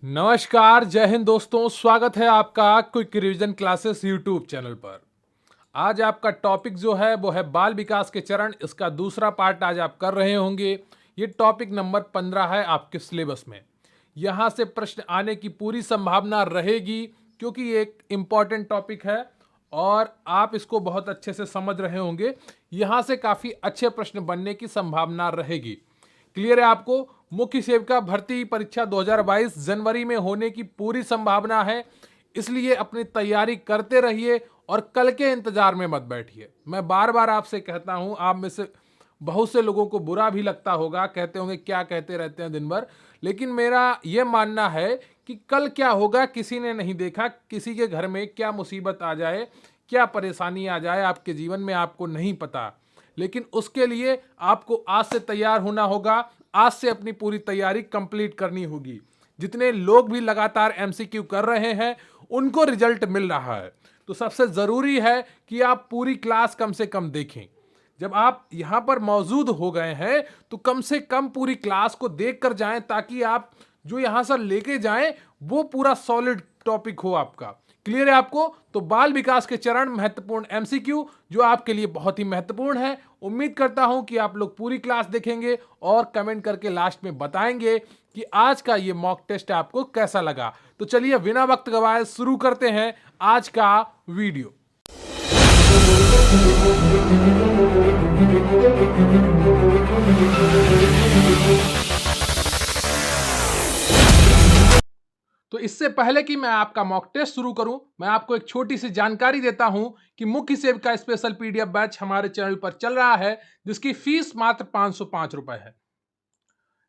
नमस्कार, जय हिंद दोस्तों। स्वागत है आपका quick revision classes YouTube channel पर। आज आपका टॉपिक जो है वो है बाल विकास के चरण। इसका दूसरा पार्ट आज आप कर रहे होंगे। ये टॉपिक नंबर 15 है आपके सिलेबस में। यहाँ से प्रश्न आने की पूरी संभावना रहेगी क्योंकि ये एक इम्पॉर्टेंट टॉपिक है और आप इसको बहुत अच्छे से समझ रहे होंगे। यहाँ से काफ़ी अच्छे प्रश्न बनने की संभावना रहेगी। क्लियर है आपको? मुख्य सेविका भर्ती परीक्षा 2022 जनवरी में होने की पूरी संभावना है, इसलिए अपनी तैयारी करते रहिए और कल के इंतजार में मत बैठिए। मैं बार बार आपसे कहता हूं, आप में से बहुत से लोगों को बुरा भी लगता होगा, कहते होंगे क्या कहते रहते हैं दिन भर, लेकिन मेरा यह मानना है कि कल क्या होगा किसी ने नहीं देखा। किसी के घर में क्या मुसीबत आ जाए, क्या परेशानी आ जाए आपके जीवन में, आपको नहीं पता। लेकिन उसके लिए आपको आज से तैयार होना होगा, आज से अपनी पूरी तैयारी कंप्लीट करनी होगी। जितने लोग भी लगातार एमसीक्यू कर रहे हैं उनको रिजल्ट मिल रहा है, तो सबसे जरूरी है कि आप पूरी क्लास कम से कम देखें। जब आप यहां पर मौजूद हो गए हैं तो कम से कम पूरी क्लास को देखकर जाएं, ताकि आप जो यहां से लेके जाएं वो पूरा सॉलिड टॉपिक हो आपका। क्लियर है आपको? तो बाल विकास के चरण महत्वपूर्ण एमसीक्यू जो आपके लिए बहुत ही महत्वपूर्ण है। उम्मीद करता हूं कि आप लोग पूरी क्लास देखेंगे और कमेंट करके लास्ट में बताएंगे कि आज का ये मॉक टेस्ट आपको कैसा लगा। तो चलिए बिना वक्त गवाए शुरू करते हैं आज का वीडियो। तो इससे पहले कि मैं आपका मॉक टेस्ट शुरू करूं, मैं आपको एक छोटी सी जानकारी देता हूं कि मुख्य सेविका स्पेशल पीडीएफ बैच हमारे चैनल पर चल रहा है, जिसकी फीस मात्र 505 रुपए है।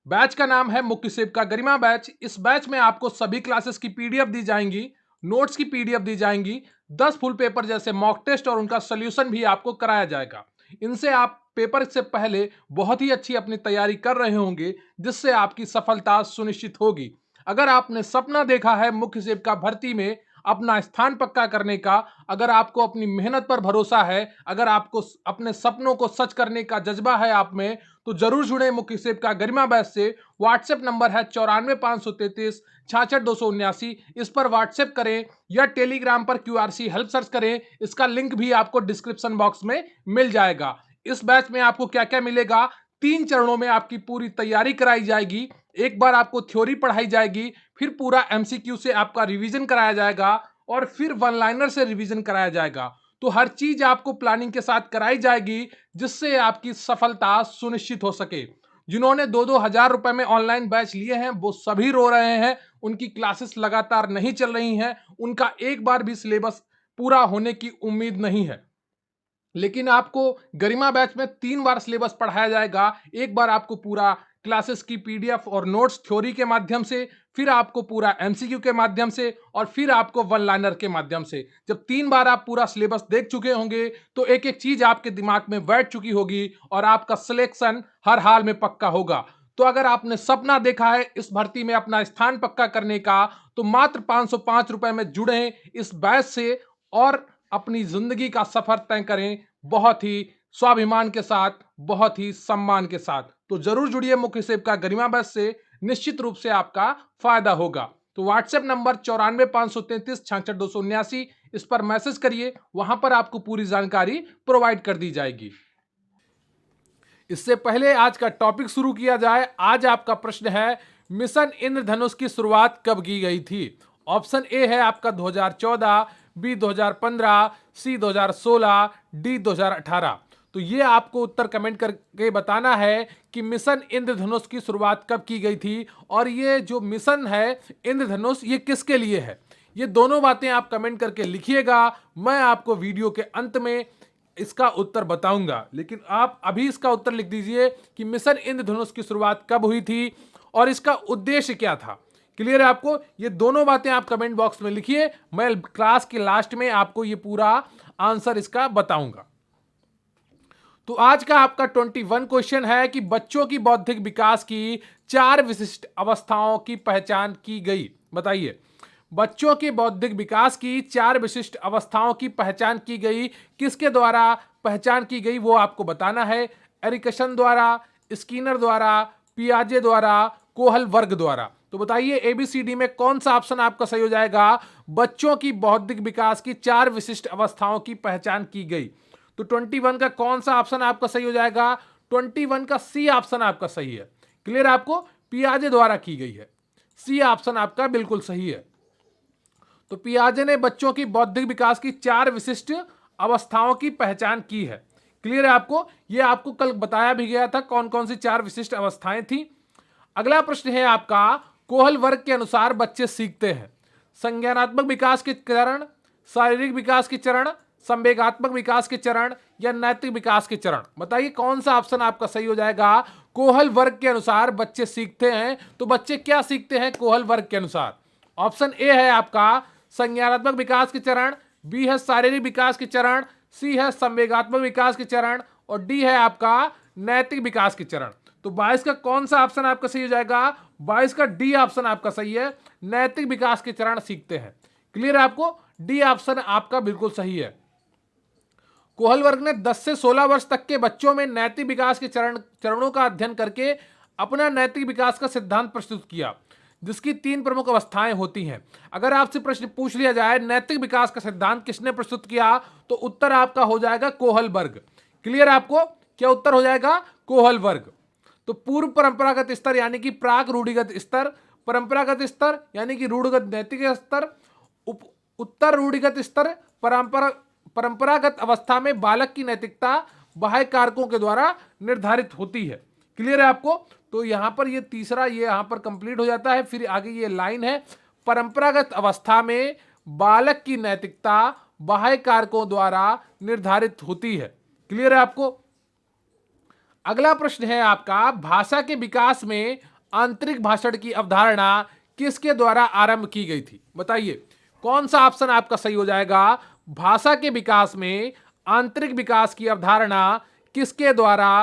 बैच का नाम है मुख्य सेविका गरिमा बैच। इस बैच में आपको सभी क्लासेस की पीडीएफ दी जाएंगी, नोट्स की पीडीएफ दी जाएंगी, 10 फुल पेपर जैसे मॉक टेस्ट और उनका सोल्यूशन भी आपको कराया जाएगा। इनसे आप पेपर से पहले बहुत ही अच्छी अपनी तैयारी कर रहे होंगे, जिससे आपकी सफलता सुनिश्चित होगी। अगर आपने सपना देखा है मुख्य सेविका भर्ती में अपना स्थान पक्का करने का, अगर आपको अपनी मेहनत पर भरोसा है, अगर आपको अपने सपनों को सच करने का जज्बा है आप में, तो जरूर जुड़े मुख्य सेविका गरिमा बैच से। व्हाट्सएप नंबर है 94 533 66 279। इस पर व्हाट्सएप करें या टेलीग्राम पर क्यूआरसी हेल्प सर्च करें। इसका लिंक भी आपको डिस्क्रिप्शन बॉक्स में मिल जाएगा। इस बैच में आपको क्या क्या मिलेगा? 3 चरणों में आपकी पूरी तैयारी कराई जाएगी। एक बार आपको थ्योरी पढ़ाई जाएगी, फिर पूरा एमसीक्यू से आपका रिवीजन कराया जाएगा और फिर वन लाइनर से रिवीजन कराया जाएगा। तो हर चीज आपको प्लानिंग के साथ कराई जाएगी, जिससे आपकी सफलता सुनिश्चित हो सके। जिन्होंने 2-2 हजार रुपए में ऑनलाइन बैच लिए हैं वो सभी रो रहे हैं, उनकी क्लासेस लगातार नहीं चल रही हैं, उनका एक बार भी सिलेबस पूरा होने की उम्मीद नहीं है। लेकिन आपको गरिमा बैच में 3 बार सिलेबस पढ़ाया जाएगा। एक बार आपको पूरा क्लासेस की पीडीएफ और नोट्स थ्योरी के माध्यम से, फिर आपको पूरा एमसीक्यू के माध्यम से और फिर आपको वन लाइनर के माध्यम से। जब 3 बार आप पूरा सिलेबस देख चुके होंगे तो एक एक चीज आपके दिमाग में बैठ चुकी होगी और आपका सिलेक्शन हर हाल में पक्का होगा। तो अगर आपने सपना देखा है इस भर्ती में अपना स्थान पक्का करने का, तो मात्र 505 रुपए में जुड़े इस बैच से और अपनी जिंदगी का सफर तय करें, बहुत ही स्वाभिमान के साथ, बहुत ही सम्मान के साथ। तो जरूर जुड़िए मुख्य सेविका गरिमा बैच से, निश्चित रूप से आपका फायदा होगा। तो व्हाट्सएप नंबर 94 533 66 279, इस पर मैसेज करिए, वहां पर आपको पूरी जानकारी प्रोवाइड कर दी जाएगी। इससे पहले आज का टॉपिक शुरू किया जाए, आज आपका प्रश्न है मिशन इंद्रधनुष की शुरुआत कब की गई थी? ऑप्शन ए है आपका 2014, बी 2015, सी 2016, डी 2018। तो ये आपको उत्तर कमेंट करके बताना है कि मिशन इंद्रधनुष की शुरुआत कब की गई थी और ये जो मिशन है इंद्रधनुष ये किसके लिए है। ये दोनों बातें आप कमेंट करके लिखिएगा। मैं आपको वीडियो के अंत में इसका उत्तर बताऊंगा, लेकिन आप अभी इसका उत्तर लिख दीजिए कि मिशन इंद्रधनुष की शुरुआत कब हुई थी और इसका उद्देश्य क्या था। क्लियर है आपको? ये दोनों बातें आप कमेंट बॉक्स में लिखिए, मैं क्लास के लास्ट में आपको ये पूरा आंसर इसका बताऊंगा। तो आज का आपका 21 क्वेश्चन है कि बच्चों की बौद्धिक विकास की 4 विशिष्ट अवस्थाओं की पहचान की गई। बताइए, बच्चों के बौद्धिक विकास की 4 विशिष्ट अवस्थाओं की पहचान की गई, किसके द्वारा पहचान की गई वो आपको बताना है। एरिकसन द्वारा, स्किनर द्वारा, पियाजे द्वारा, कोहल वर्ग द्वारा। तो बताइए ABCD में कौन सा ऑप्शन आपका सही हो जाएगा? बच्चों की बौद्धिक विकास की 4 विशिष्ट अवस्थाओं की पहचान की गई। तो 21 का कौन सा ऑप्शन आपका सही हो जाएगा? 21 का सी ऑप्शन आपका सही है। क्लियर? आपको पियाजे द्वारा की गई है। सी ऑप्शन आपका बिल्कुल सही है। तो पियाजे ने बच्चों की बौद्धिक विकास की 4 विशिष्ट अवस्थाओं की पहचान की है। क्लियर है आपको? यह आपको कल बताया भी गया था कौन कौन सी 4 विशिष्ट अवस्थाएं थी। अगला प्रश्न है आपका, कोहल वर्ग के अनुसार बच्चे सीखते हैं संज्ञानात्मक विकास के चरण, शारीरिक विकास के चरण, संवेगात्मक विकास के चरण या नैतिक विकास के चरण। बताइए कौन सा ऑप्शन आपका सही हो जाएगा? कोहल वर्ग के अनुसार बच्चे सीखते हैं, तो बच्चे क्या सीखते हैं कोहल वर्ग के अनुसार? ऑप्शन ए है आपका संज्ञानात्मक विकास के चरण, बी है शारीरिक विकास के चरण, सी है संवेगात्मक विकास के चरण और डी है आपका नैतिक विकास के चरण। तो 22 का कौन सा ऑप्शन आपका सही हो जाएगा? 22 का डी ऑप्शन आपका सही है, नैतिक विकास के चरण सीखते हैं। क्लियर है आपको? डी ऑप्शन आपका बिल्कुल सही है। कोहल वर्ग ने 10 से 16 वर्ष तक के बच्चों में नैतिक विकास के चरणों का अध्ययन करके अपना नैतिक विकास का सिद्धांत प्रस्तुत किया, जिसकी 3 प्रमुख अवस्थाएं होती हैं। अगर आपसे प्रश्न पूछ लिया जाए नैतिक विकास का सिद्धांत किसने प्रस्तुत किया, तो उत्तर आपका हो जाएगा कोहल वर्ग। क्लियर आपको? क्या उत्तर हो जाएगा? कोहल वर्ग। तो पूर्व परंपरागत स्तर यानी कि प्राक रूढ़िगत स्तर, परंपरागत स्तर यानी कि रूढ़िगत नैतिक स्तर, उत्तर रूढ़िगत स्तर, परंपरागत अवस्था में बालक की नैतिकता बाह्य कारकों के द्वारा निर्धारित होती है। क्लियर है आपको? तो यहां पर ये तीसरा ये यहां पर कंप्लीट हो जाता है। फिर आगे ये लाइन है, परंपरागत अवस्था में बालक की नैतिकता बाह्य कारकों द्वारा निर्धारित होती है। क्लियर है आपको? अगला प्रश्न है आपका, भाषा के विकास में आंतरिक भाषण की अवधारणा किसके द्वारा आरंभ की गई थी? बताइए कौन सा ऑप्शन आपका सही हो जाएगा? भाषा के विकास में आंतरिक विकास की अवधारणा किसके द्वारा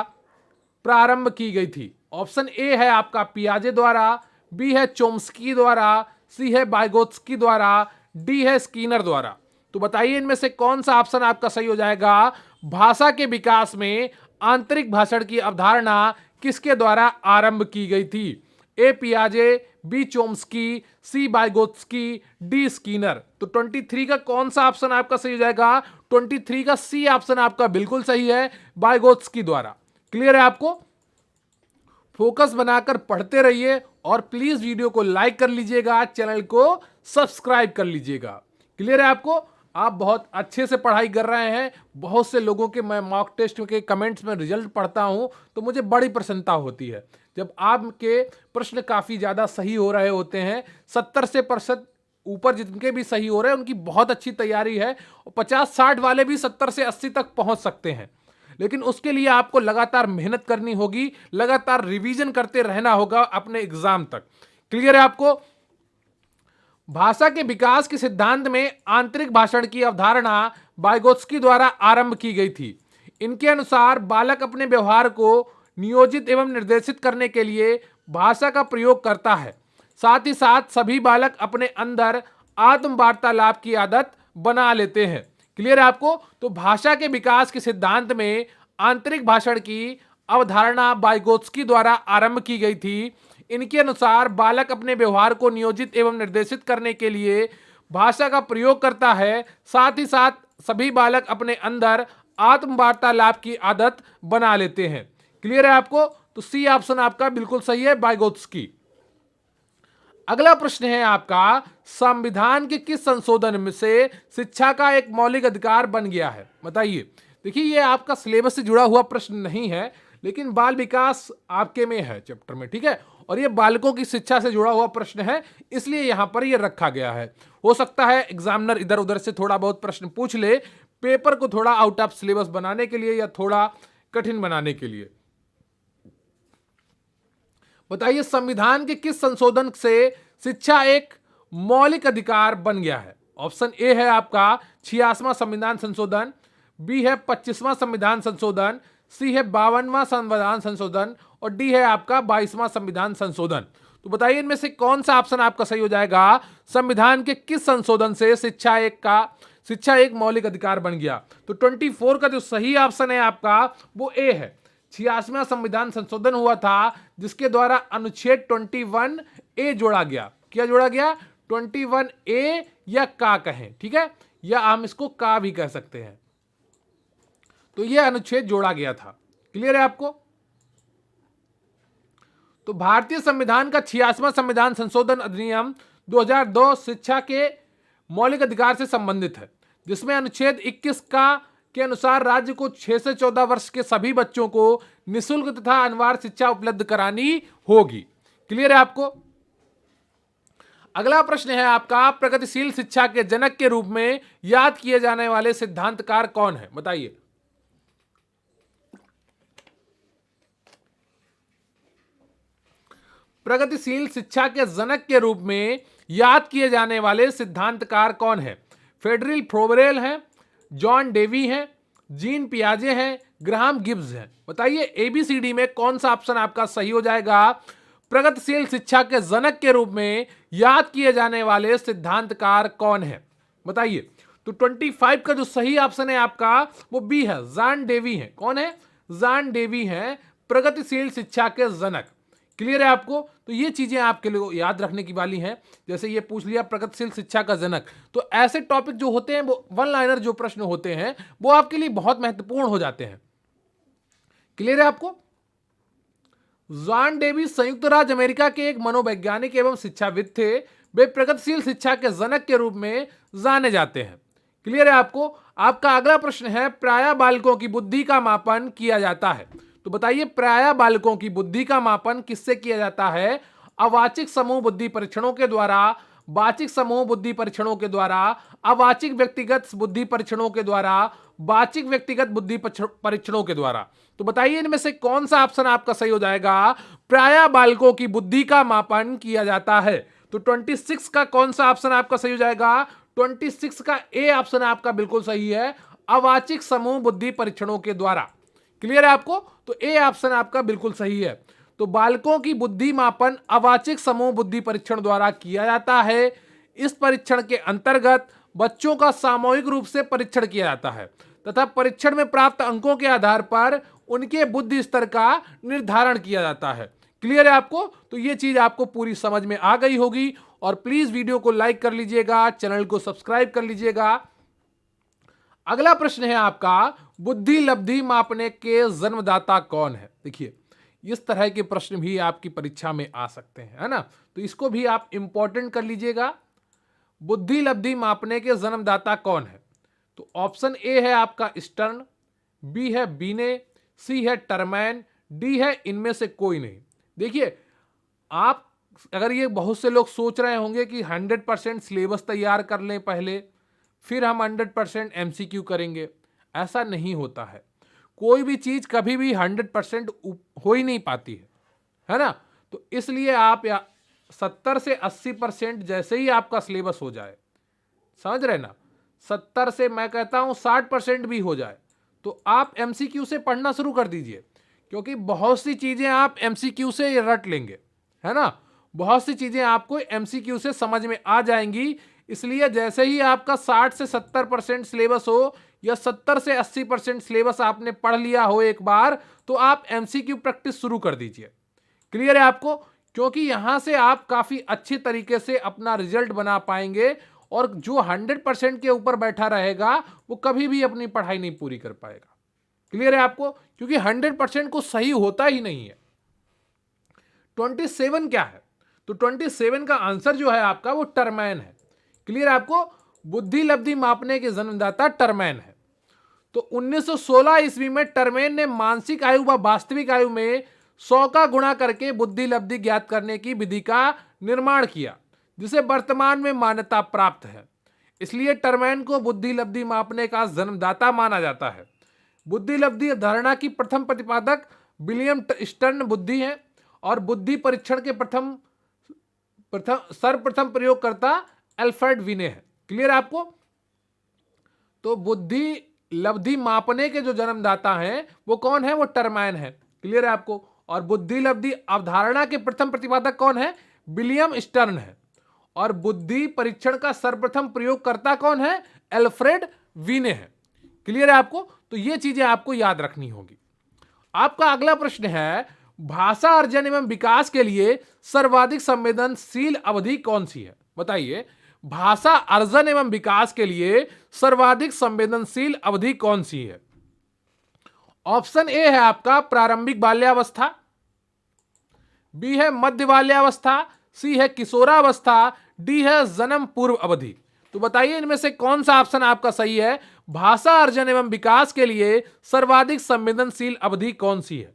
प्रारंभ की गई थी? ऑप्शन ए है आपका पियाजे द्वारा, बी है चोम्स्की द्वारा, सी है वाइगोत्स्की द्वारा, डी है स्कीनर द्वारा। तो बताइए इनमें से कौन सा ऑप्शन आपका सही हो जाएगा? भाषा के विकास में आंतरिक भाषण की अवधारणा किसके द्वारा आरंभ की गई थी? ए पियाजे, बी चोम्स्की, सी वाइगोत्स्की, डी स्कीनर। तो 23 का कौन सा ऑप्शन आपका सही हो जाएगा? 23 का सी ऑप्शन आपका बिल्कुल सही है, वाइगोत्स्की द्वारा। क्लियर है आपको? फोकस बनाकर पढ़ते रहिए और प्लीज वीडियो को लाइक कर लीजिएगा, चैनल को सब्सक्राइब कर लीजिएगा। क्लियर है आपको? आप बहुत अच्छे से पढ़ाई कर रहे हैं। बहुत से लोगों के मैं मॉक टेस्ट के कमेंट्स में रिजल्ट पढ़ता हूं तो मुझे बड़ी प्रसन्नता होती है जब आपके प्रश्न काफ़ी ज़्यादा सही हो रहे होते हैं। 70 से % ऊपर जिनके भी सही हो रहे हैं उनकी बहुत अच्छी तैयारी है और 50-60 वाले भी 70 से 80 तक पहुंच सकते हैं। लेकिन उसके लिए आपको लगातार मेहनत करनी होगी, लगातार रिवीजन करते रहना होगा अपने एग्जाम तक। क्लियर है आपको? भाषा के विकास के सिद्धांत में आंतरिक भाषण की अवधारणा वाइगोत्स्की द्वारा आरंभ की गई थी। इनके अनुसार बालक अपने व्यवहार को नियोजित एवं निर्देशित करने के लिए भाषा का प्रयोग करता है। साथ ही साथ सभी बालक अपने अंदर आत्म वार्तालाप की आदत बना लेते हैं। क्लियर है आपको? तो भाषा के विकास के सिद्धांत में आंतरिक भाषण की अवधारणा वाइगोत्स्की द्वारा आरंभ की गई थी। इनके अनुसार बालक अपने व्यवहार को नियोजित एवं निर्देशित करने के लिए भाषा का प्रयोग करता है। साथ ही साथ सभी बालक अपने अंदर आत्म वार्तालाप की आदत बना लेते हैं। क्लियर है आपको? तो सी ऑप्शन आपका बिल्कुल सही है, वाइगोत्स्की। अगला प्रश्न है आपका, संविधान के किस संशोधन में से शिक्षा का एक मौलिक अधिकार बन गया है? बताइए। देखिए ये आपका सिलेबस से जुड़ा हुआ प्रश्न नहीं है, लेकिन बाल विकास आपके में है चैप्टर में, ठीक है, और ये बालकों की शिक्षा से जुड़ा हुआ प्रश्न है, इसलिए यहां पर ये रखा गया है। हो सकता है एग्जामिनर इधर उधर से थोड़ा बहुत प्रश्न पूछ ले, पेपर को थोड़ा आउट ऑफ सिलेबस बनाने के लिए या थोड़ा कठिन बनाने के लिए। बताइए संविधान के किस संशोधन से शिक्षा एक मौलिक अधिकार बन गया है? ऑप्शन ए है आपका 86वां संविधान संशोधन, बी है 25वां संविधान संशोधन, सी है 52वां संविधान संशोधन और डी है आपका 22वां संविधान संशोधन। तो बताइए इनमें से कौन सा ऑप्शन आपका सही हो जाएगा? संविधान के किस संशोधन से शिक्षा एक मौलिक अधिकार बन गया? तो 24 का जो सही ऑप्शन है आपका वो ए है, 86वां संविधान संशोधन हुआ था जिसके द्वारा अनुच्छेद 21A जोड़ा गया। क्या जोड़ा गया? 21A या का कहें, ठीक है, या हम इसको का भी कह सकते हैं। तो यह अनुच्छेद जोड़ा गया था। क्लियर है आपको? तो भारतीय संविधान का 86वां संविधान संशोधन अधिनियम 2002 शिक्षा के मौलिक अधिकार से संबंधित है, जिसमें अनुच्छेद 21 का के अनुसार राज्य को 6 से 14 वर्ष के सभी बच्चों को निःशुल्क तथा अनिवार्य शिक्षा उपलब्ध करानी होगी। क्लियर है आपको? अगला प्रश्न है आपका, प्रगतिशील शिक्षा के जनक के रूप में याद किए जाने वाले सिद्धांतकार कौन है? बताइए। प्रगतिशील शिक्षा के जनक के रूप में याद किए जाने वाले सिद्धांतकार कौन है? फेडरिक फ्रोबेल हैं, जॉन डेवी हैं, जीन पियाजे हैं, ग्राहम गिब्स हैं। बताइए एबीसीडी में कौन सा ऑप्शन आपका सही हो जाएगा? प्रगतिशील शिक्षा के जनक के रूप में याद किए जाने वाले सिद्धांतकार कौन है? बताइए। तो 25 का जो सही ऑप्शन है आपका वो बी है, जॉन डेवी है। कौन है? जॉन डेवी हैं प्रगतिशील शिक्षा के जनक। क्लियर है आपको? तो ये चीजें आपके लिए याद रखने की वाली हैं। जैसे ये पूछ लिया प्रगतिशील शिक्षा का जनक, तो ऐसे टॉपिक जो होते हैं वो वन लाइनर जो प्रश्न होते हैं वो आपके लिए बहुत महत्वपूर्ण हो जाते हैं। क्लियर है आपको? जॉन डेवी संयुक्त राज्य अमेरिका के एक मनोवैज्ञानिक एवं शिक्षाविद थे। वे प्रगतिशील शिक्षा के जनक के रूप में जाने जाते हैं। क्लियर है आपको? आपका अगला प्रश्न है, प्रायः बालकों की बुद्धि का मापन किया जाता है। तो बताइए प्रायः बालकों की बुद्धि का मापन किससे किया जाता है? अवाचिक समूह बुद्धि परीक्षणों के द्वारा, वाचिक समूह बुद्धि परीक्षणों के द्वारा, अवाचिक व्यक्तिगत बुद्धि परीक्षणों के द्वारा, वाचिक व्यक्तिगत बुद्धि परीक्षणों के द्वारा। तो बताइए इनमें से कौन सा ऑप्शन आपका सही हो जाएगा? प्रायः बालकों की बुद्धि का मापन किया जाता है। तो 26 का कौन सा ऑप्शन आपका सही हो जाएगा? 26 का ए ऑप्शन आपका बिल्कुल सही है, अवाचिक समूह बुद्धि परीक्षणों के द्वारा। क्लियर है आपको? तो ए ऑप्शन आपका बिल्कुल सही है। तो बालकों की बुद्धि मापन अवाचिक समूह बुद्धि परीक्षण द्वारा किया जाता है। इस परीक्षण के अंतर्गत बच्चों का सामूहिक रूप से परीक्षण किया जाता है तथा परीक्षण में प्राप्त अंकों के आधार पर उनके बुद्धि स्तर का निर्धारण किया जाता है। क्लियर है आपको? तो ये चीज आपको पूरी समझ में आ गई होगी। और प्लीज वीडियो को लाइक कर लीजिएगा, चैनल को सब्सक्राइब कर लीजिएगा। अगला प्रश्न है आपका, बुद्धि लब्धि मापने के जन्मदाता कौन है? देखिए इस तरह के प्रश्न भी आपकी परीक्षा में आ सकते हैं, है ना? तो इसको भी आप इंपॉर्टेंट कर लीजिएगा। बुद्धि लब्धि मापने के जन्मदाता कौन है? तो ऑप्शन ए है आपका स्टर्न, बी है बीने, सी है टरमैन, डी है इनमें से कोई नहीं। देखिए आप अगर ये बहुत से लोग सोच रहे होंगे कि 100% सिलेबस तैयार कर लें पहले फिर हम 100% MCQ करेंगे, ऐसा नहीं होता है। कोई भी चीज कभी भी 100% हो ही नहीं पाती है ना? तो इसलिए आप 70 से 80% जैसे ही आपका सिलेबस हो जाए, समझ रहे ना, 70 से मैं कहता हूं 60% भी हो जाए तो आप MCQ से पढ़ना शुरू कर दीजिए, क्योंकि बहुत सी चीजें आप MCQ से रट लेंगे, है ना? बहुत सी चीजें आपको MCQ से समझ में आ जाएंगी। इसलिए जैसे ही आपका 60 से 70% सिलेबस हो या 70 से 80% सिलेबस आपने पढ़ लिया हो एक बार, तो आप MCQ प्रैक्टिस शुरू कर दीजिए। क्लियर है आपको? क्योंकि यहां से आप काफी अच्छी तरीके से अपना रिजल्ट बना पाएंगे और जो 100% के ऊपर बैठा रहेगा वो कभी भी अपनी पढ़ाई नहीं पूरी कर पाएगा। क्लियर है आपको? क्योंकि 100% को सही होता ही नहीं है। 27 क्या है? तो 27 का आंसर जो है आपका वो टरमैन है। क्लियर है आपको? बुद्धि लब्धि मापने के जन्मदाता टरमैन है। तो 1916 ईस्वी में टरमैन ने मानसिक आयु व वास्तविक आयु में 100 का गुणा करके बुद्धि लब्धि ज्ञात करने की विधि का निर्माण किया, जिसे वर्तमान में मान्यता प्राप्त है। इसलिए टरमैन को बुद्धि लब्धि मापने का जन्मदाता माना जाता है। बुद्धि लब्धि धारणा की प्रथम प्रतिपादक विलियम स्टर्न बुद्धि है और बुद्धि परीक्षण के सर्वप्रथम प्रयोगकर्ता अल्फ्रेड विने है। क्लियर आपको? तो बुद्धि लब्धि मापने के जो जन्मदाता हैं वो कौन है? वो टरमैन है। क्लियर है आपको? और बुद्धि लब्धि अवधारणा के प्रथम प्रतिपादक कौन है? विलियम स्टर्न है। और बुद्धि परीक्षण का सर्वप्रथम प्रयोगकर्ता कौन है? अल्फ्रेड विने है। क्लियर है आपको? तो ये चीजें आपको याद रखनी होगी। आपका अगला प्रश्न है, भाषा अर्जन एवं विकास के लिए सर्वाधिक संवेदनशील अवधि कौन सी है? बताइए, भाषा अर्जन एवं विकास के लिए सर्वाधिक संवेदनशील अवधि कौन सी है? ऑप्शन ए है आपका प्रारंभिक बाल्यावस्था, बी है मध्य बाल्यावस्था, सी है किशोरावस्था, डी है जन्म पूर्व अवधि। तो बताइए इनमें से कौन सा ऑप्शन आपका सही है? भाषा अर्जन एवं विकास के लिए सर्वाधिक संवेदनशील अवधि कौन सी है?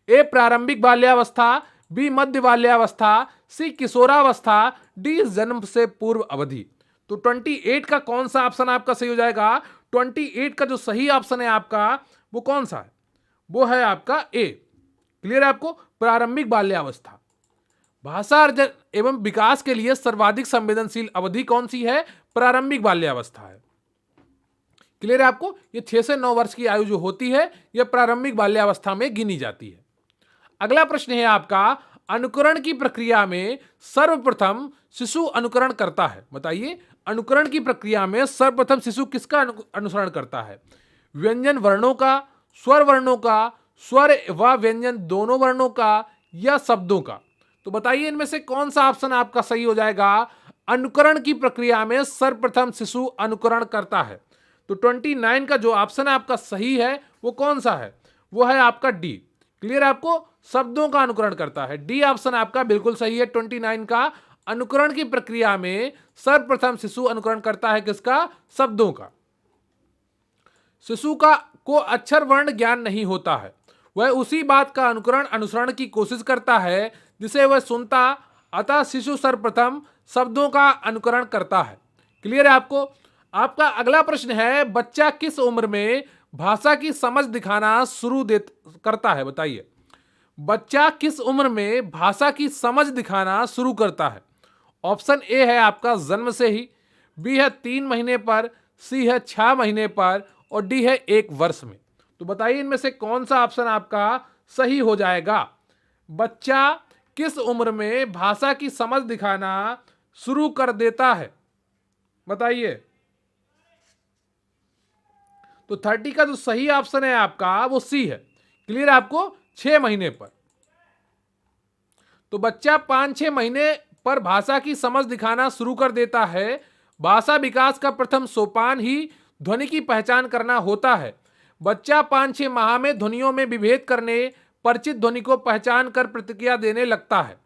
ए प्रारंभिक बाल्यावस्था, बी मध्य बाल्यावस्था, सी किशोरावस्था, डी जन्म से पूर्व अवधि। तो 28 का कौन सा ऑप्शन आपका सही हो जाएगा? 28 का जो सही ऑप्शन है आपका वो कौन सा है? वो है आपका ए। क्लियर है आपको? प्रारंभिक बाल्यावस्था। भाषा अर्जन एवं विकास के लिए सर्वाधिक संवेदनशील अवधि कौन सी है? प्रारंभिक बाल्यावस्था है। क्लियर है आपको? ये 6 से 9 वर्ष की आयु जो होती है यह प्रारंभिक बाल्यावस्था में गिनी जाती है। अगला प्रश्न है आपका, अनुकरण की प्रक्रिया में सर्वप्रथम शिशु अनुकरण करता है। बताइए, अनुकरण की प्रक्रिया में सर्वप्रथम शिशु किसका अनुसरण करता है? व्यंजन वर्णों का, स्वर वर्णों का, स्वर व व्यंजन दोनों वर्णों का, या शब्दों का? तो बताइए इनमें से कौन सा ऑप्शन आपका सही हो जाएगा? अनुकरण की प्रक्रिया में सर्वप्रथम शिशु अनुकरण करता है। तो 29 का जो ऑप्शन आपका सही है वो कौन सा है? वो है आपका डी। क्लियर है आपको? शब्दों का अनुकरण करता है। डी ऑप्शन आपका बिल्कुल सही है। 29 का अनुकरण की प्रक्रिया में सर्वप्रथम शिशु अनुकरण करता है किसका? शब्दों का। शिशु का को अक्षर वर्ण ज्ञान नहीं होता है, वह उसी बात का अनुसरण की कोशिश करता है जिसे वह सुनता, अतः शिशु सर्वप्रथम शब्दों का अनुकरण करता है। क्लियर है आपको? आपका अगला प्रश्न है, बच्चा किस उम्र में भाषा की समझ दिखाना शुरू करता है? बताइए, बच्चा किस उम्र में भाषा की समझ दिखाना शुरू करता है? ऑप्शन ए है आपका जन्म से ही, बी है 3 महीने पर, सी है 6 महीने पर, और डी है 1 वर्ष में। तो बताइए इनमें से कौन सा ऑप्शन आपका सही हो जाएगा? बच्चा किस उम्र में भाषा की समझ दिखाना शुरू कर देता है? बताइए। तो 30 का जो सही ऑप्शन है आपका वो सी है। क्लियर है आपको? 6 महीने पर। तो बच्चा 5-6 महीने पर भाषा की समझ दिखाना शुरू कर देता है। भाषा विकास का प्रथम सोपान ही ध्वनि की पहचान करना होता है। बच्चा 5-6 माह में ध्वनियों में विभेद करने, परिचित ध्वनि को पहचान कर प्रतिक्रिया देने लगता है।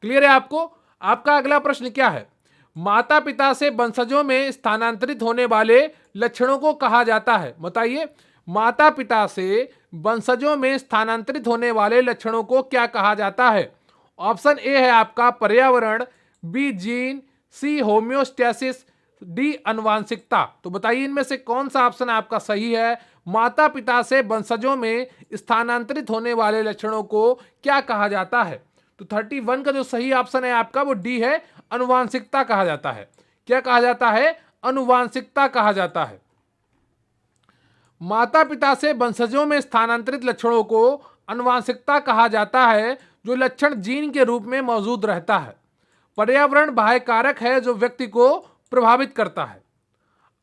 क्लियर है आपको? आपका अगला प्रश्न क्या है? माता पिता से वंशजों में स्थानांतरित होने वाले लक्षणों को कहा जाता है। बताइए, माता पिता से वंशजों में स्थानांतरित होने वाले लक्षणों को क्या कहा जाता है? ऑप्शन ए है आपका पर्यावरण, बी जीन, सी होम्योस्टेसिस, डी अनुवांशिकता। तो बताइए इनमें से कौन सा ऑप्शन आपका सही है? माता पिता से वंशजों में स्थानांतरित होने वाले लक्षणों को क्या कहा जाता है? तो 31 का जो सही ऑप्शन है आपका वो डी है, अनुवांशिकता कहा जाता है। क्या कहा जाता है? अनुवांशिकता कहा जाता है। माता पिता से वंशजों में स्थानांतरित लक्षणों को अनुवांशिकता कहा जाता है, जो लक्षण जीन के रूप में मौजूद रहता है। पर्यावरण बाह्य कारक है जो व्यक्ति को प्रभावित करता है।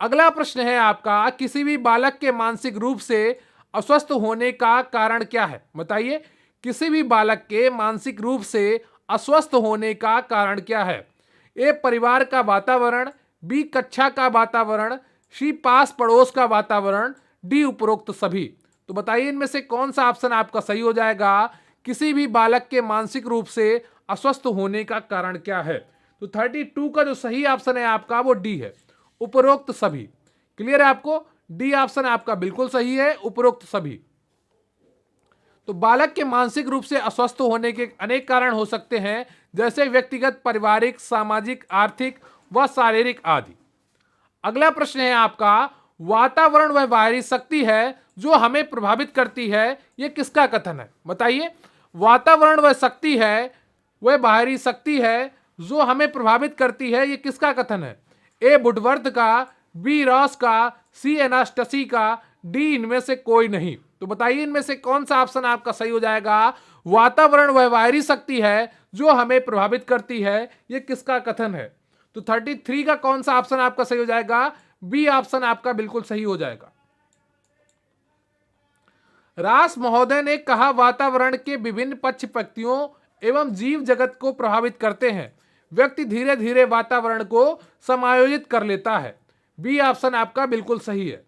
अगला प्रश्न है आपका, किसी भी बालक के मानसिक रूप से अस्वस्थ होने का कारण क्या है? बताइए, किसी भी बालक के मानसिक रूप से अस्वस्थ होने का कारण क्या है? ए परिवार का वातावरण, बी कक्षा का वातावरण, सी पास पड़ोस का वातावरण, डी उपरोक्त सभी। तो बताइए इनमें से कौन सा ऑप्शन आपका सही हो जाएगा? किसी भी बालक के मानसिक रूप से अस्वस्थ होने का कारण क्या है? तो 32 का जो सही ऑप्शन है आपका वो डी है, उपरोक्त सभी। क्लियर है आपको? डी ऑप्शन आपका बिल्कुल सही है, उपरोक्त सभी। तो बालक के मानसिक रूप से अस्वस्थ होने के अनेक कारण हो सकते हैं, जैसे व्यक्तिगत, पारिवारिक, सामाजिक, आर्थिक व शारीरिक आदि। अगला प्रश्न है आपका, वातावरण वह बाहरी शक्ति है जो हमें प्रभावित करती है, यह किसका कथन है? बताइए, वातावरण वह शक्ति है, वह बाहरी शक्ति है जो हमें प्रभावित करती है, यह किसका कथन है? ए वुडवर्थ का, बी रॉस का, सी एनास्टसी का, डी इनमें से कोई नहीं। तो बताइए इनमें से कौन सा ऑप्शन आपका सही हो जाएगा? वातावरण वह बाहरी शक्ति है जो हमें प्रभावित करती है, यह किसका कथन है? तो 33 का कौन सा ऑप्शन आपका सही हो जाएगा? बी ऑप्शन आपका बिल्कुल सही हो जाएगा। रास महोदय ने कहा वातावरण के विभिन्न पक्ष व्यक्तियों एवं जीव जगत को प्रभावित करते हैं। व्यक्ति धीरे धीरे वातावरण को समायोजित कर लेता है। बी ऑप्शन आपका बिल्कुल सही है।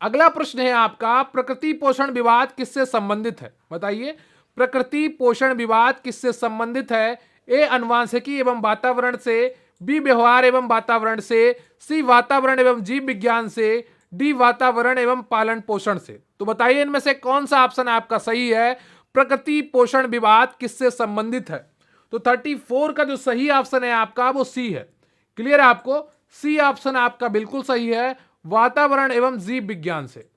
अगला प्रश्न है आपका, प्रकृति पोषण विवाद किससे संबंधित है? बताइए, प्रकृति पोषण विवाद किससे संबंधित है? ए अनुवांशिकी एवं वातावरण से, बी व्यवहार एवं वातावरण से, सी वातावरण एवं जीव विज्ञान से, डी वातावरण एवं पालन पोषण से। तो बताइए इनमें से कौन सा ऑप्शन आपका सही है? प्रकृति पोषण विवाद किससे संबंधित है? तो 34 का जो सही ऑप्शन है आपका वो सी है। क्लियर है आपको? सी ऑप्शन आपका बिल्कुल सही है, वातावरण एवं जीव विज्ञान से।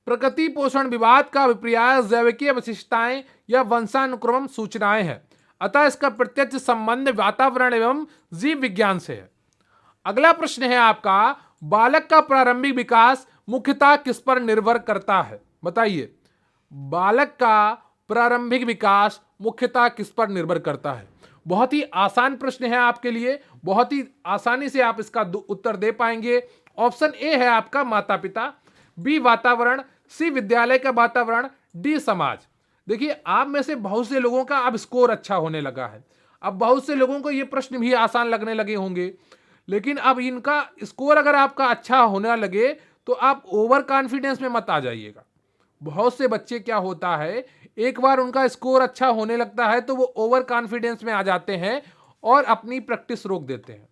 प्रकृति पोषण विवाद का विपर्यास जैविकीय विशिष्टताएं या वंशानुक्रम सूचनाएं हैं, अतः इसका प्रत्यक्ष संबंध वातावरण एवं जीव विज्ञान से है। अगला प्रश्न है आपका, बालक का प्रारंभिक विकास मुख्यतः किस पर निर्भर करता है? बताइए, बालक का प्रारंभिक विकास मुख्यतः किस पर निर्भर करता है? बहुत ही आसान प्रश्न है आपके लिए, बहुत ही आसानी से आप इसका उत्तर दे पाएंगे। ऑप्शन ए है आपका माता पिता, बी वातावरण, सी विद्यालय का वातावरण, डी समाज। देखिए, आप में से बहुत से लोगों का अब स्कोर अच्छा होने लगा है, अब बहुत से लोगों को ये प्रश्न भी आसान लगने लगे होंगे, लेकिन अब इनका स्कोर अगर आपका अच्छा होने लगे तो आप ओवर कॉन्फिडेंस में मत आ जाइएगा। बहुत से बच्चे क्या होता है, एक बार उनका स्कोर अच्छा होने लगता है तो वो ओवर कॉन्फिडेंस में आ जाते हैं और अपनी प्रैक्टिस रोक देते हैं।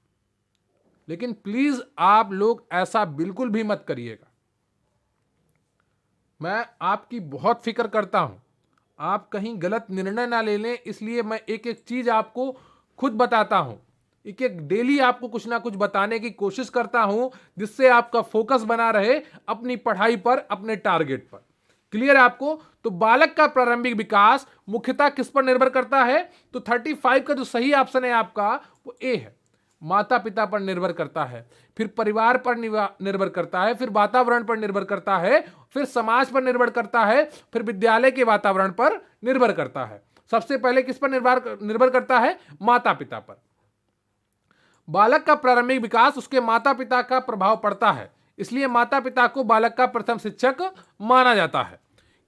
लेकिन प्लीज आप लोग ऐसा बिल्कुल भी मत करिएगा। मैं आपकी बहुत फिक्र करता हूं, आप कहीं गलत निर्णय ना ले लें, इसलिए मैं एक एक चीज आपको खुद बताता हूं, एक एक डेली आपको कुछ ना कुछ बताने की कोशिश करता हूं, जिससे आपका फोकस बना रहे अपनी पढ़ाई पर, अपने टारगेट पर। क्लियर है आपको? तो बालक का प्रारंभिक विकास मुख्यतः किस पर निर्भर करता है? तो 35 का जो सही ऑप्शन है आपका वो ए है, माता पिता पर निर्भर करता है, फिर परिवार पर निर्भर करता है, फिर वातावरण पर निर्भर करता है, फिर समाज पर निर्भर करता है, फिर विद्यालय के वातावरण पर निर्भर करता है। सबसे पहले किस पर निर्भर करता है? माता पिता पर। बालक का प्रारंभिक विकास उसके माता पिता का प्रभाव पड़ता है, इसलिए माता पिता को बालक का प्रथम शिक्षक माना जाता है।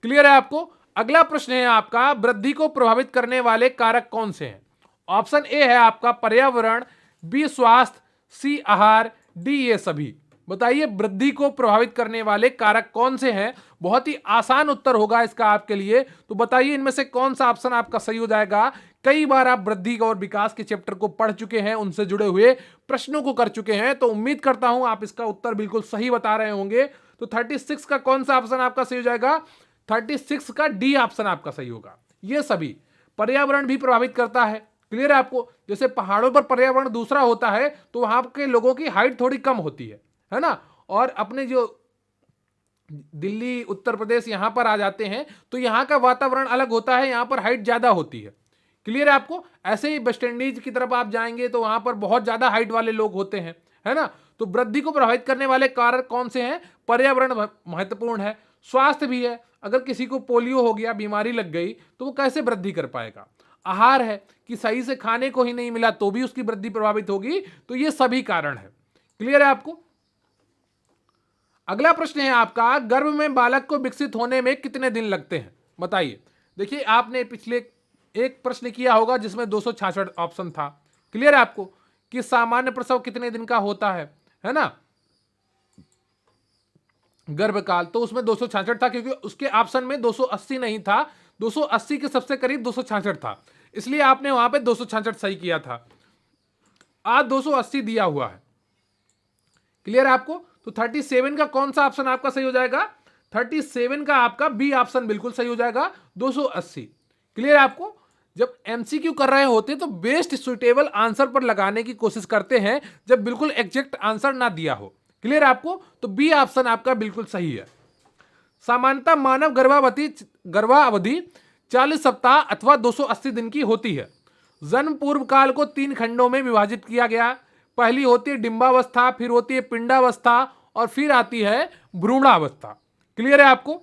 क्लियर है आपको? अगला प्रश्न है आपका, वृद्धि को प्रभावित करने वाले कारक कौन से हैं? ऑप्शन ए है आपका पर्यावरण, बी स्वास्थ्य, सी आहार, डी ये सभी। बताइए, वृद्धि को प्रभावित करने वाले कारक कौन से हैं? बहुत ही आसान उत्तर होगा इसका आपके लिए। तो बताइए इनमें से कौन सा ऑप्शन आपका सही हो जाएगा? कई बार आप वृद्धि और विकास के चैप्टर को पढ़ चुके हैं, उनसे जुड़े हुए प्रश्नों को कर चुके हैं, तो उम्मीद करता हूं आप इसका उत्तर बिल्कुल सही बता रहे होंगे। तो 36 का कौन सा ऑप्शन आपका सही हो जाएगा? 36 का डी ऑप्शन आपका सही होगा। ये सभी, पर्यावरण भी प्रभावित करता है। क्लियर है आपको? जैसे पहाड़ों पर पर्यावरण दूसरा होता है तो वहां के लोगों की हाइट थोड़ी कम होती है ना, और अपने जो दिल्ली उत्तर प्रदेश यहां पर आ जाते हैं तो यहां का वातावरण अलग होता है, यहां पर हाइट ज्यादा होती है। क्लियर है आपको? ऐसे ही वेस्ट इंडीज की तरफ आप जाएंगे तो वहां पर बहुत ज्यादा हाइट वाले लोग होते हैं, है ना। तो वृद्धि को प्रभावित करने वाले कारक कौन से हैं? पर्यावरण महत्वपूर्ण है, स्वास्थ्य भी है, अगर किसी को पोलियो हो गया, बीमारी लग गई, तो वो कैसे वृद्धि कर पाएगा। आहार है कि सही से खाने को ही नहीं मिला तो भी उसकी वृद्धि प्रभावित होगी। तो ये सभी कारण है। क्लियर है आपको? अगला प्रश्न है आपका, गर्भ में बालक को विकसित होने में कितने दिन लगते हैं? बताइए। देखिए, आपने पिछले एक प्रश्न किया होगा जिसमें 266 ऑप्शन था। क्लियर है आपको कि सामान्य प्रसव कितने दिन का होता है ना, गर्भकाल, तो उसमें 266 था, क्योंकि उसके ऑप्शन में 280 नहीं था, 280 के सबसे करीब 266 था, इसलिए आपने वहां पे 266 सही किया था। आज 280 दिया हुआ है। क्लियर है आपको? तो 37 का कौन सा ऑप्शन आपका सही हो जाएगा? 37 का आपका बी ऑप्शन बिल्कुल सही हो जाएगा, 280। क्लियर है आपको? जब एमसीक्यू कर रहे होते तो बेस्ट सुटेबल आंसर पर लगाने की कोशिश करते हैं, जब बिल्कुल एग्जैक्ट आंसर ना दिया हो। क्लियर है आपको? तो बी ऑप्शन आपका बिल्कुल सही है। सामान्यतः मानव गर्भावधि 40 सप्ताह अथवा 280 दिन की होती है। जन्म पूर्व काल को 3 खंडों में विभाजित किया गया। पहली होती है डिंबावस्था, फिर होती है पिंडावस्था, और फिर आती है भ्रूणावस्था। क्लियर है आपको?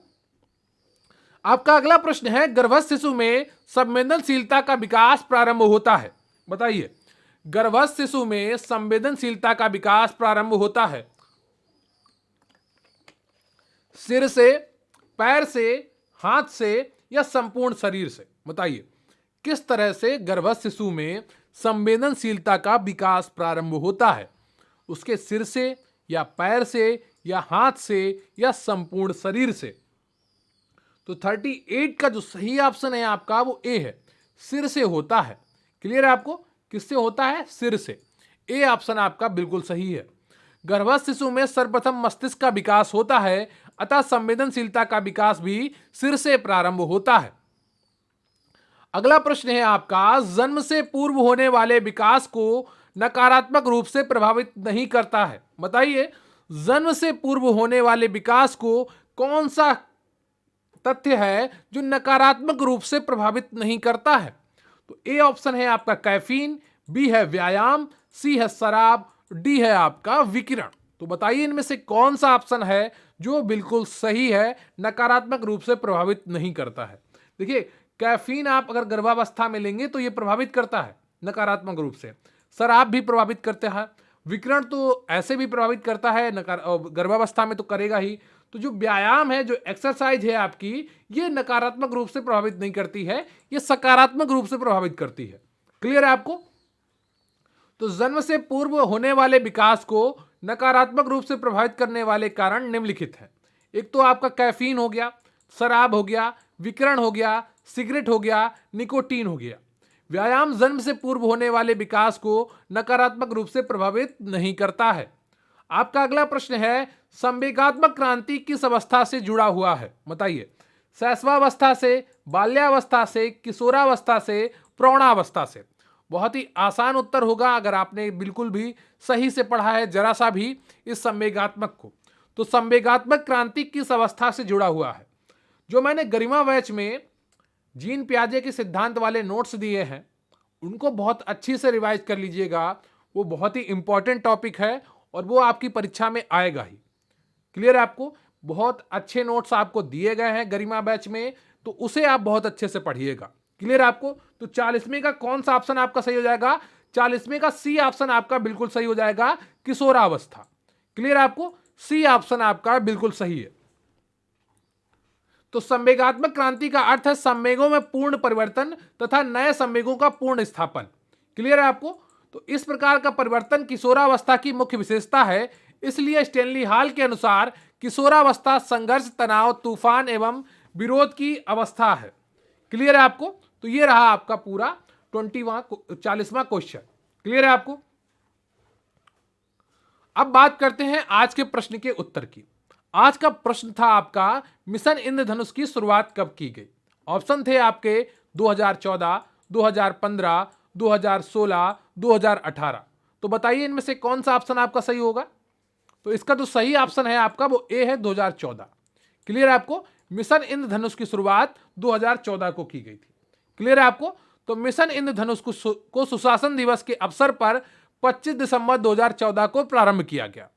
आपका अगला प्रश्न है, गर्भस्थ शिशु में संवेदनशीलता का विकास प्रारंभ होता है। बताइए, गर्भस्थ शिशु में संवेदनशीलता का विकास प्रारंभ होता है। सिर से, पैर से, हाथ से या संपूर्ण शरीर से? बताइए किस तरह से गर्भस्थ शिशु में संवेदनशीलता का विकास प्रारंभ होता है? उसके सिर से या पैर से या हाथ से या संपूर्ण शरीर से? तो 38 का जो सही ऑप्शन है आपका वो ए है, सिर से होता है। क्लियर है आपको? किससे होता है? सिर से। ए ऑप्शन आपका बिल्कुल सही है। गर्भस्थ शिशु में सर्वप्रथम मस्तिष्क का विकास होता है, अतः संवेदनशीलता का विकास भी सिर से प्रारंभ होता है। अगला प्रश्न है आपका, जन्म से पूर्व होने वाले विकास को नकारात्मक रूप से प्रभावित नहीं करता है। बताइए जन्म से पूर्व होने वाले विकास को कौन सा तथ्य है जो नकारात्मक रूप से प्रभावित नहीं करता है? तो ए ऑप्शन है आपका कैफीन, बी है व्यायाम, सी है शराब, डी है आपका विकिरण। तो बताइए इनमें से कौन सा ऑप्शन है जो बिल्कुल सही है, नकारात्मक रूप से प्रभावित नहीं करता है? देखिए कैफीन आप अगर गर्भावस्था में लेंगे तो ये प्रभावित करता है नकारात्मक रूप से, शराब भी प्रभावित करते हैं, विकिरण तो ऐसे भी प्रभावित करता है, गर्भावस्था में तो करेगा ही। तो जो व्यायाम है, जो एक्सरसाइज है आपकी, ये नकारात्मक रूप से प्रभावित नहीं करती है, ये सकारात्मक रूप से प्रभावित करती है। क्लियर है आपको? तो जन्म से पूर्व होने वाले विकास को नकारात्मक रूप से प्रभावित करने वाले कारण निम्नलिखित हैं। एक तो आपका कैफीन हो गया, शराब हो गया, विकिरण हो गया, सिगरेट हो गया, निकोटीन हो गया। व्यायाम जन्म से पूर्व होने वाले विकास को नकारात्मक रूप से प्रभावित नहीं करता है। आपका अगला प्रश्न है, संवेगात्मक क्रांति किस अवस्था से जुड़ा हुआ है? बताइए शैशवावस्था से, बाल्यावस्था से, किशोरावस्था से, प्रौढ़ावस्था से? बहुत ही आसान उत्तर होगा अगर आपने बिल्कुल भी सही से पढ़ा है जरा सा भी इस संवेगात्मक को। तो संवेगात्मक क्रांति किस अवस्था से जुड़ा हुआ है? जो मैंने गरिमा बैच में जीन पियाजे के सिद्धांत वाले नोट्स दिए हैं उनको बहुत अच्छी से रिवाइज कर लीजिएगा। वो बहुत ही इंपॉर्टेंट टॉपिक है और वो आपकी परीक्षा में आएगा ही। क्लियर है आपको? बहुत अच्छे नोट्स आपको दिए गए हैं गरिमा बैच में, तो उसे आप बहुत अच्छे से पढ़िएगा। क्लियर है आपको? तो 40वें का कौन सा ऑप्शन आपका सही हो जाएगा? 40वें का सी ऑप्शन आपका बिल्कुल सही हो जाएगा, किशोरावस्था। क्लियर है आपको? सी ऑप्शन आपका बिल्कुल सही है। तो संवेगात्मक क्रांति का अर्थ है संवेगों में पूर्ण परिवर्तन तथा नए संवेगों का पूर्ण स्थापन। क्लियर है आपको? तो इस प्रकार का परिवर्तन किशोरावस्था की मुख्य विशेषता है। इसलिए स्टैनली हॉल के अनुसार किशोरावस्था संघर्ष, तनाव, तूफान एवं विरोध की अवस्था है। क्लियर है आपको? तो ये रहा आपका पूरा 40वां क्वेश्चन। क्लियर है आपको? अब बात करते हैं आज के प्रश्न के उत्तर की। आज का प्रश्न था आपका, मिशन इंद्रधनुष की शुरुआत कब की गई? ऑप्शन थे आपके 2014, 2015, 2016, 2018। तो बताइए इनमें से कौन सा ऑप्शन आपका सही होगा? तो इसका जो सही ऑप्शन है आपका वो ए है, 2014। क्लियर है आपको? मिशन इंद्रधनुष की शुरुआत 2014 को की गई थी। क्लियर है आपको? तो मिशन इंद्रधनुष को सुशासन दिवस के अवसर पर 25 दिसंबर 2014 को प्रारंभ किया गया।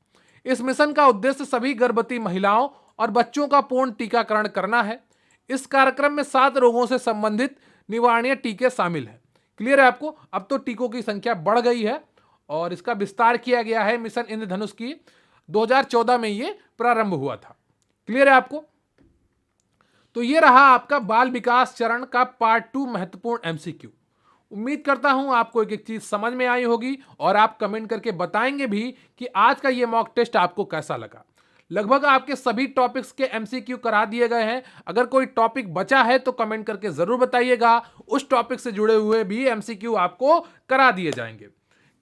इस मिशन का उद्देश्य सभी गर्भवती महिलाओं और बच्चों का पूर्ण टीकाकरण करना है। इस कार्यक्रम में 7 रोगों से संबंधित निवारणीय टीके शामिल हैं। क्लियर है आपको? अब तो टीकों की संख्या बढ़ गई है और इसका विस्तार किया गया है। मिशन इंद्रधनुष की 2014 में ये प्रारंभ हुआ था। क्लियर है आपको? तो ये रहा आपका बाल विकास चरण का पार्ट 2 महत्वपूर्ण एमसीक्यू। उम्मीद करता हूं आपको एक एक चीज समझ में आई होगी और आप कमेंट करके बताएंगे भी कि आज का ये मॉक टेस्ट आपको कैसा लगा। लगभग आपके सभी टॉपिक्स के एमसीक्यू करा दिए गए हैं। अगर कोई टॉपिक बचा है तो कमेंट करके जरूर बताइएगा, उस टॉपिक से जुड़े हुए भी एमसीक्यू आपको करा दिए जाएंगे।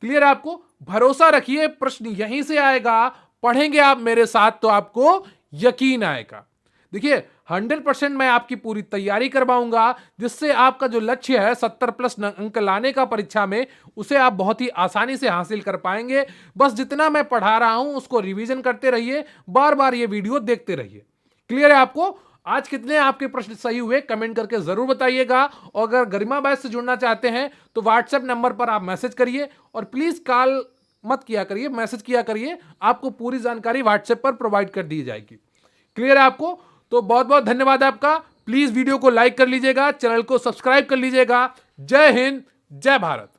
क्लियर है आपको? भरोसा रखिए प्रश्न यहीं से आएगा। पढ़ेंगे आप मेरे साथ तो आपको यकीन आएगा। देखिए 100% मैं आपकी पूरी तैयारी करवाऊंगा, जिससे आपका जो लक्ष्य है 70+ अंक लाने का परीक्षा में, उसे आप बहुत ही आसानी से हासिल कर पाएंगे। बस जितना मैं पढ़ा रहा हूं उसको रिवीजन करते रहिए, बार बार ये वीडियो देखते रहिए। क्लियर है आपको? आज कितने आपके प्रश्न सही हुए कमेंट करके जरूर बताइएगा। और अगर गरिमा बैच से जुड़ना चाहते हैं तो व्हाट्सएप नंबर पर आप मैसेज करिए और प्लीज कॉल मत किया करिए, मैसेज किया करिए। आपको पूरी जानकारी व्हाट्सएप पर प्रोवाइड कर दी जाएगी। क्लियर है आपको? तो बहुत बहुत धन्यवाद आपका। प्लीज वीडियो को लाइक कर लीजिएगा, चैनल को सब्सक्राइब कर लीजिएगा। जय हिंद, जय भारत।